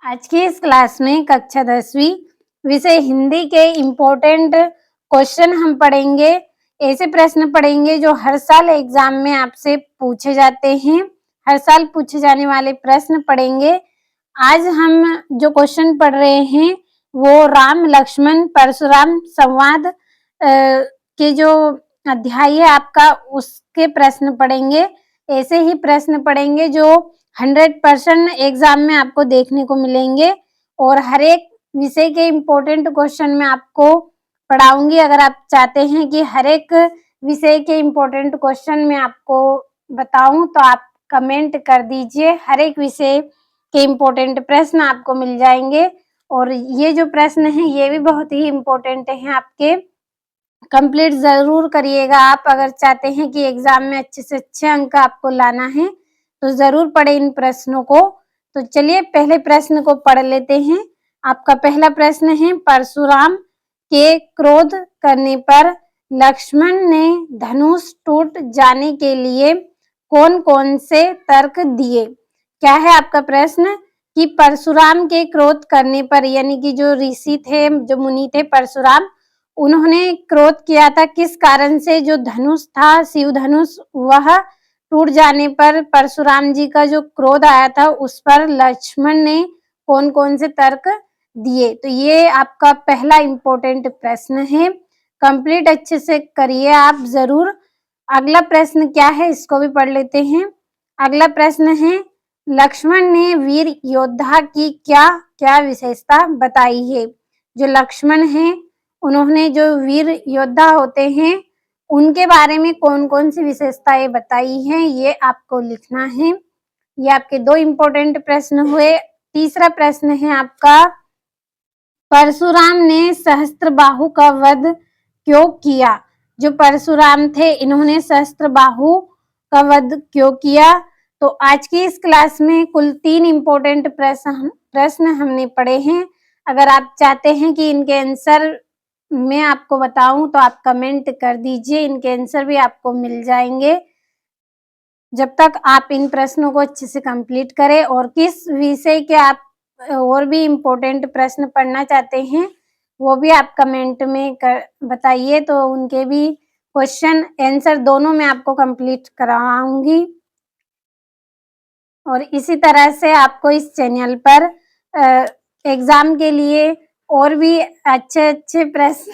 आज की इस क्लास में कक्षा 10वीं विषय हिंदी के इम्पोर्टेंट क्वेश्चन हम पढ़ेंगे। ऐसे प्रश्न पढ़ेंगे जो हर साल एग्जाम में आपसे पूछे जाते हैं। हर साल पूछे जाने वाले प्रश्न पढ़ेंगे। आज हम जो क्वेश्चन पढ़ रहे हैं वो राम लक्ष्मण परशुराम संवाद के जो अध्याय है आपका उसके प्रश्न पढ़ेंगे। ऐसे ही प्रश्न पढ़ेंगे जो 100% एग्जाम में आपको देखने को मिलेंगे और हर एक विषय के इम्पोर्टेंट क्वेश्चन में आपको पढ़ाऊंगी। अगर आप चाहते हैं कि हर एक विषय के इम्पोर्टेंट क्वेश्चन में आपको बताऊं तो आप कमेंट कर दीजिए। हर एक विषय के इम्पोर्टेंट प्रश्न आपको मिल जाएंगे और ये जो प्रश्न है ये भी बहुत ही इम्पोर्टेंट है, आपके कंप्लीट जरूर करिएगा। आप अगर चाहते हैं कि एग्जाम में अच्छे से अच्छे अंक आपको लाना है तो जरूर पढ़े इन प्रश्नों को। तो चलिए पहले प्रश्न को पढ़ लेते हैं। आपका पहला प्रश्न है, परशुराम के क्रोध करने पर लक्ष्मण ने धनुष टूट जाने के लिए कौन कौन से तर्क दिए। क्या है आपका प्रश्न कि परशुराम के क्रोध करने पर, यानी कि जो ऋषि थे, जो मुनि थे परशुराम, उन्होंने क्रोध किया था किस कारण से। जो धनुष था, शिव धनुष, वह टूट जाने पर परशुराम जी का जो क्रोध आया था उस पर लक्ष्मण ने कौन कौन से तर्क दिए। तो ये आपका पहला इम्पोर्टेंट प्रश्न है, कंप्लीट अच्छे से करिए आप जरूर। अगला प्रश्न क्या है इसको भी पढ़ लेते हैं। अगला प्रश्न है, लक्ष्मण ने वीर योद्धा की क्या क्या विशेषता बताई है। जो लक्ष्मण है उन्होंने जो वीर योद्धा होते हैं उनके बारे में कौन कौन सी विशेषताएं बताई हैं, ये आपको लिखना है। ये आपके दो इम्पोर्टेंट प्रश्न हुए। तीसरा प्रश्न है आपका, परशुराम ने सहस्त्रबाहु का वध क्यों किया। जो परशुराम थे इन्होंने सहस्त्रबाहु का वध क्यों किया। तो आज की इस क्लास में कुल 3 इम्पोर्टेंट प्रश्न हमने पढ़े हैं। अगर आप चाहते हैं कि इनके आंसर मैं आपको बताऊं तो आप कमेंट कर दीजिए, इनके आंसर भी आपको मिल जाएंगे। जब तक आप इन प्रश्नों को अच्छे से कंप्लीट करें और किस विषय के आप और भी इम्पोर्टेंट प्रश्न पढ़ना चाहते हैं वो भी आप कमेंट में बताइए, तो उनके भी क्वेश्चन आंसर दोनों मैं आपको कंप्लीट कराऊंगी। और इसी तरह से आपको इस चैनल पर एग्जाम के लिए और भी अच्छे अच्छे प्रश्न